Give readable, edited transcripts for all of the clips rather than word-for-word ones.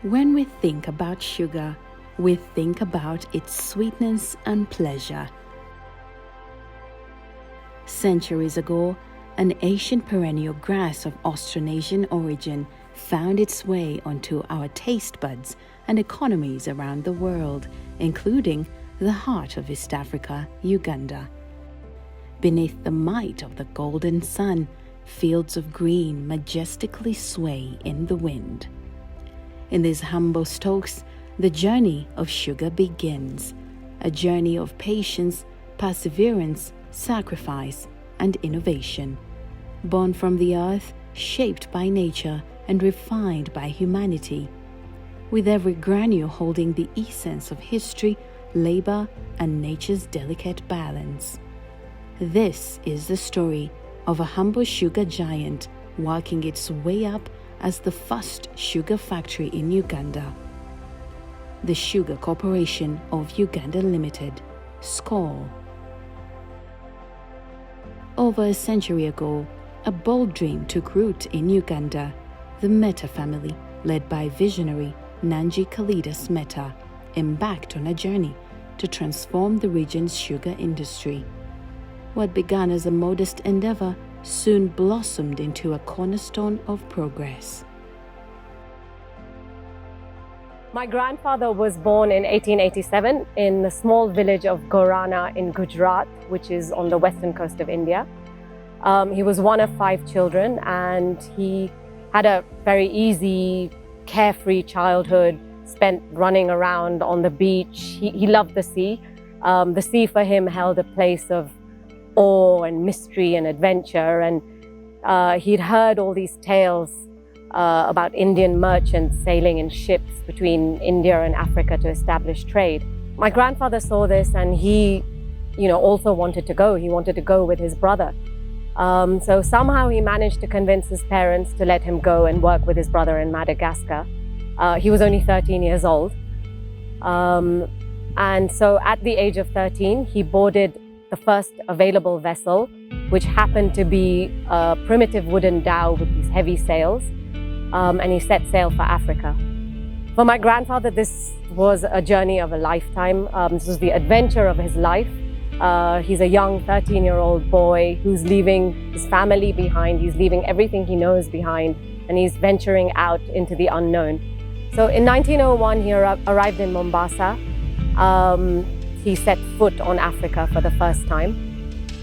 When we think about sugar, we think about its sweetness and pleasure. Centuries ago, an ancient perennial grass of Austronesian origin found its way onto our taste buds and economies around the world, including the heart of East Africa, Uganda. Beneath the might of the golden sun, fields of green majestically sway in the wind. In these humble stokes, the journey of sugar begins, a journey of patience, perseverance, sacrifice, and innovation. Born from the earth, shaped by nature, and refined by humanity, with every granule holding the essence of history, labor, and nature's delicate balance. This is the story of a humble sugar giant working its way up as the first sugar factory in Uganda. The Sugar Corporation of Uganda Limited, SCOUL. Over a century ago, a bold dream took root in Uganda. The Mehta family, led by visionary Nanji Kalidas Mehta, embarked on a journey to transform the region's sugar industry. What began as a modest endeavor soon blossomed into a cornerstone of progress. My grandfather was born in 1887 in the small village of Gorana in Gujarat, which is on the western coast of India. He was one of 5 children, and he had a very easy, carefree childhood, spent running around on the beach. He loved the sea. The sea for him held a place of awe and mystery and adventure, and he'd heard all these tales about Indian merchants sailing in ships between India and Africa to establish trade. My grandfather saw this, and he, also wanted to go. He wanted to go with his brother. So somehow he managed to convince his parents to let him go and work with his brother in Madagascar. He was only 13 years old. And so at the age of 13, he boarded the first available vessel, which happened to be a primitive wooden dhow with these heavy sails, and he set sail for Africa. For my grandfather, this was a journey of a lifetime. This was the adventure of his life. He's a young 13-year-old boy who's leaving his family behind. He's leaving everything he knows behind, and he's venturing out into the unknown. So in 1901, he arrived in Mombasa. He set foot on Africa for the first time.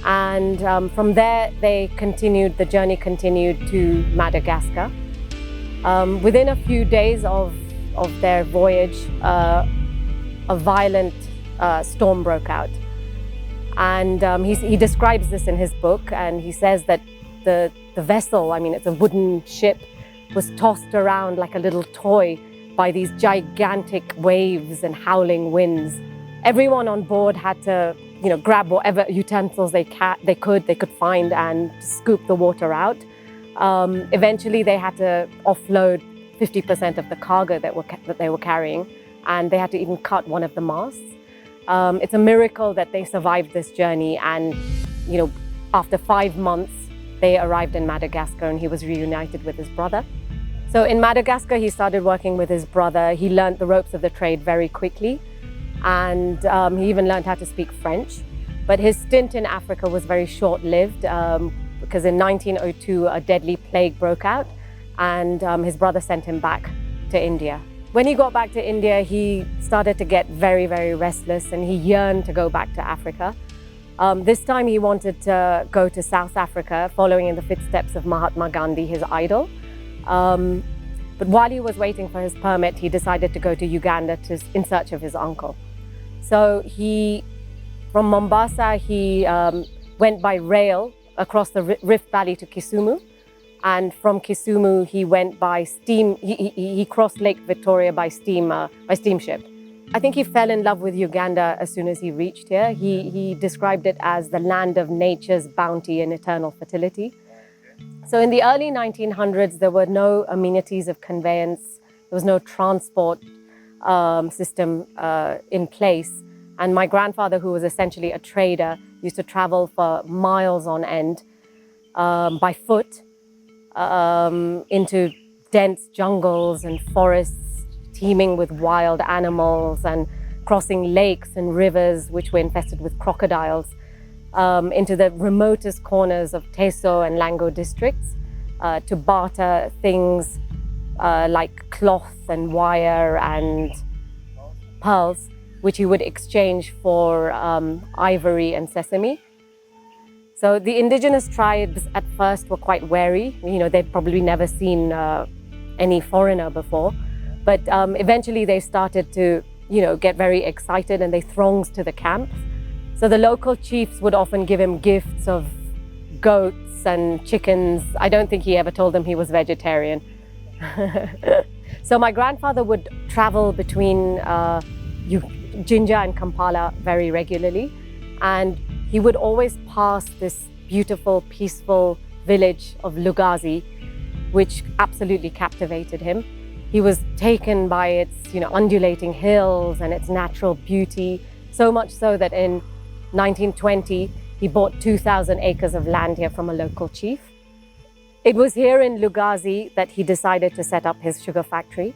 And from there, the journey continued to Madagascar. Within a few days of their voyage, a violent storm broke out. And he describes this in his book, and he says that the vessel, it's a wooden ship, was tossed around like a little toy by these gigantic waves and howling winds. Everyone on board had to, grab whatever utensils they could find and scoop the water out. Eventually, they had to offload 50% of the cargo that they were carrying, and they had to even cut one of the masts. It's a miracle that they survived this journey, and after 5 months, they arrived in Madagascar, and he was reunited with his brother. So in Madagascar, he started working with his brother. He learned the ropes of the trade very quickly, and he even learned how to speak French. But his stint in Africa was very short-lived, because in 1902, a deadly plague broke out, and his brother sent him back to India. When he got back to India, he started to get very, very restless, and he yearned to go back to Africa. This time he wanted to go to South Africa, following in the footsteps of Mahatma Gandhi, his idol. But while he was waiting for his permit, he decided to go to Uganda in search of his uncle. So from Mombasa, he went by rail across the Rift Valley to Kisumu. And from Kisumu, he went by steam. He crossed Lake Victoria by steamship. I think he fell in love with Uganda as soon as he reached here. He described it as the land of nature's bounty and eternal fertility. So in the early 1900s, there were no amenities of conveyance. There was no transport system in place. And my grandfather, who was essentially a trader, used to travel for miles on end by foot into dense jungles and forests teeming with wild animals and crossing lakes and rivers which were infested with crocodiles, into the remotest corners of Teso and Lango districts to barter things like cloth and wire and pearls, which he would exchange for ivory and sesame. So the indigenous tribes at first were quite wary. They'd probably never seen any foreigner before. But eventually they started to, get very excited, and they thronged to the camps. So the local chiefs would often give him gifts of goats and chickens. I don't think he ever told them he was vegetarian. So my grandfather would travel between Jinja and Kampala very regularly, and he would always pass this beautiful, peaceful village of Lugazi, which absolutely captivated him. He was taken by its, undulating hills and its natural beauty, so much so that in 1920, he bought 2,000 acres of land here from a local chief. It was here in Lugazi that he decided to set up his sugar factory.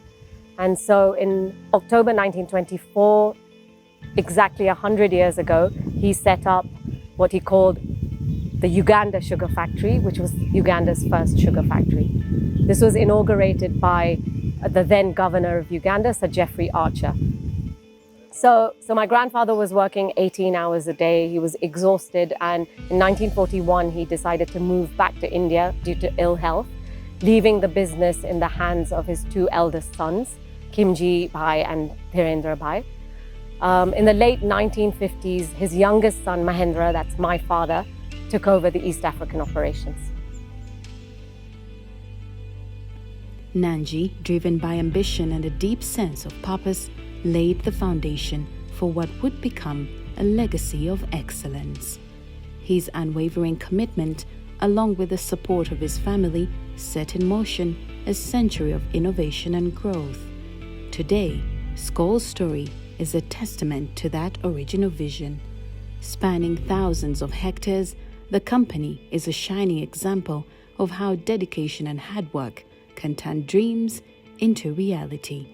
And so in October 1924, exactly 100 years ago, he set up what he called the Uganda Sugar Factory, which was Uganda's first sugar factory. This was inaugurated by the then governor of Uganda, Sir Geoffrey Archer. So my grandfather was working 18 hours a day. He was exhausted, and in 1941, he decided to move back to India due to ill health, leaving the business in the hands of his two eldest sons, Kimji Bhai and Dhirendra Bhai. In the late 1950s, his youngest son, Mahendra, that's my father, took over the East African operations. Nanji, driven by ambition and a deep sense of purpose, laid the foundation for what would become a legacy of excellence. His unwavering commitment, along with the support of his family, set in motion a century of innovation and growth. Today, SCOUL's story is a testament to that original vision. Spanning thousands of hectares, the company is a shining example of how dedication and hard work can turn dreams into reality.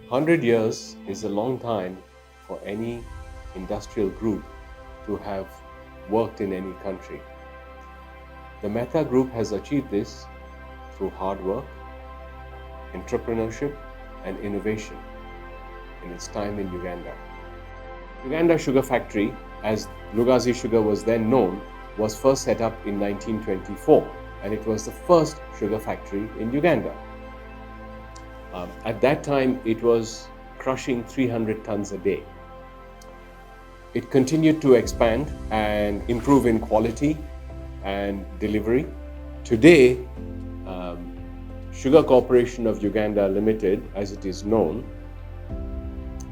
100 years is a long time for any industrial group to have worked in any country. The Mehta Group has achieved this through hard work, entrepreneurship, and innovation in its time in Uganda. Uganda Sugar Factory, as Lugazi Sugar was then known, was first set up in 1924, and it was the first sugar factory in Uganda. At that time, it was crushing 300 tons a day. It continued to expand and improve in quality and delivery. Today, Sugar Corporation of Uganda Limited, as it is known,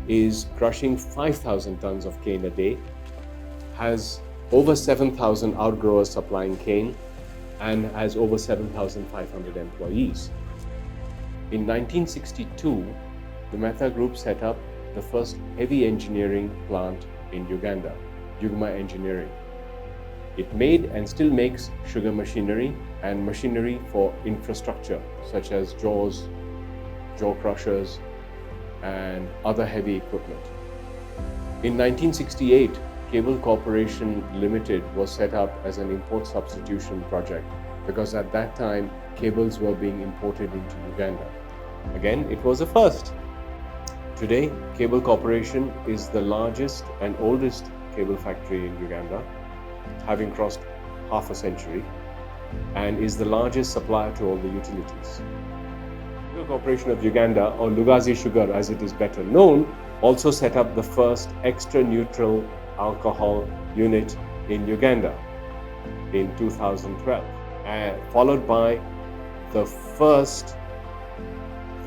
is crushing 5,000 tons of cane a day, has over 7,000 outgrowers supplying cane, and has over 7,500 employees. In 1962, the Mehta Group set up the first heavy engineering plant in Uganda, Yugma Engineering. It made and still makes sugar machinery and machinery for infrastructure such as jaws, jaw crushers, and other heavy equipment. In 1968, Cable Corporation Limited was set up as an import substitution project because at that time, cables were being imported into Uganda. Again, it was a first. Today, Cable Corporation is the largest and oldest cable factory in Uganda, having crossed half a century, and is the largest supplier to all the utilities. Sugar Corporation of Uganda, or Lugazi Sugar as it is better known, also set up the first extra neutral alcohol unit in Uganda in 2012, followed by the first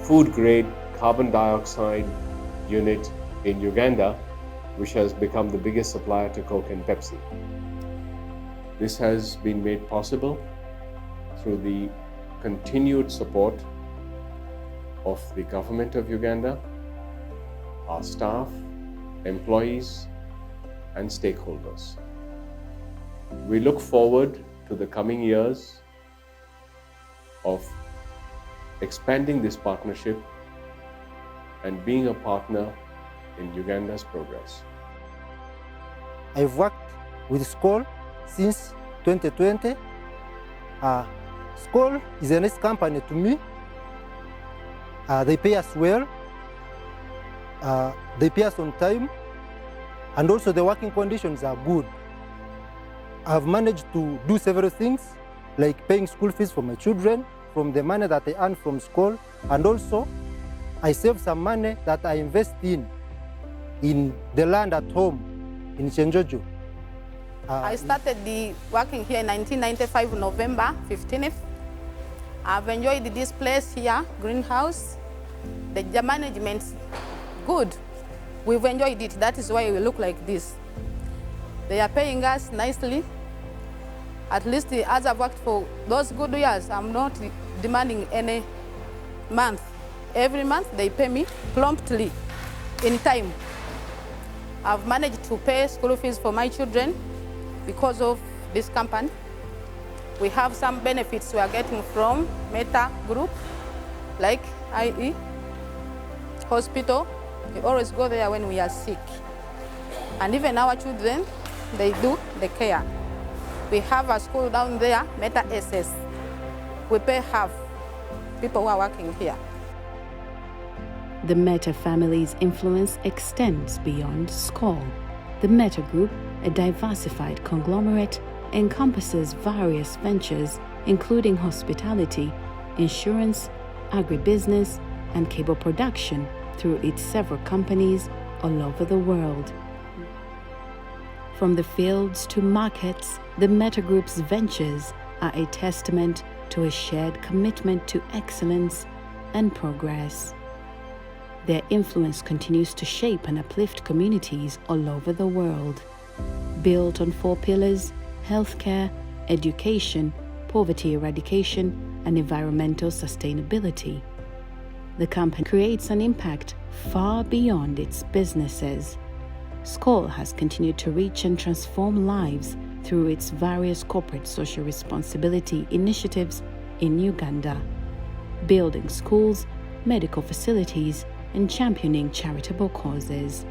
food-grade carbon dioxide unit in Uganda, which has become the biggest supplier to Coke and Pepsi. This has been made possible through the continued support of the government of Uganda, our staff, employees, and stakeholders. We look forward to the coming years of expanding this partnership and being a partner in Uganda's progress. I've worked with SCOUL since 2020. SCOUL is a nice company to me. They pay us well, they pay us on time, and also the working conditions are good. I've managed to do several things, like paying school fees for my children from the money that I earn from SCOUL, and also I save some money that I invest in the land at home in Chenjojo. I started working here in 1995, November 15th. I've enjoyed this place here, greenhouse. The management's good. We've enjoyed it. That is why we look like this. They are paying us nicely. At least as I've worked for those good years, I'm not demanding any month. Every month they pay me promptly, in time. I've managed to pay school fees for my children because of this company. We have some benefits we are getting from Mehta group, like IE, hospital. We always go there when we are sick. And even our children, they do the care. We have a school down there, Mehta SS. We pay half people who are working here. The Mehta family's influence extends beyond SCOUL. The Mehta Group, a diversified conglomerate, encompasses various ventures including hospitality, insurance, agribusiness, and cable production through its several companies all over the world. From the fields to markets, the Mehta Group's ventures are a testament to a shared commitment to excellence and progress. Their influence continues to shape and uplift communities all over the world. Built on 4 pillars: healthcare, education, poverty eradication, and environmental sustainability. The company creates an impact far beyond its businesses. SCOUL has continued to reach and transform lives through its various corporate social responsibility initiatives in Uganda, building schools, medical facilities, and championing charitable causes.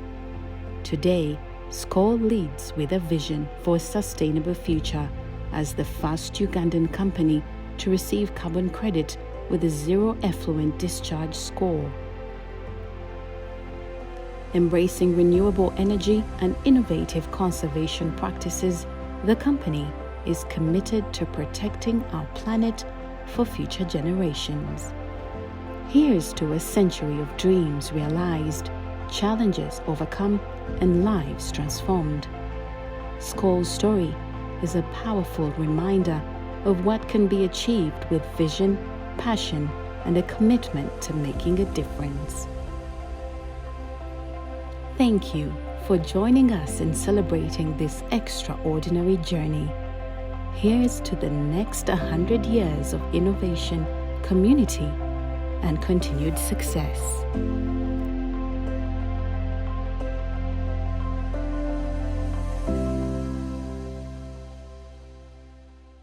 Today, SCOUL leads with a vision for a sustainable future as the first Ugandan company to receive carbon credit with a zero effluent discharge score. Embracing renewable energy and innovative conservation practices, the company is committed to protecting our planet for future generations. Here's to a century of dreams realized, challenges overcome, and lives transformed. SCOUL's story is a powerful reminder of what can be achieved with vision, passion, and a commitment to making a difference. Thank you for joining us in celebrating this extraordinary journey. Here's to the next 100 years of innovation, community, and continued success.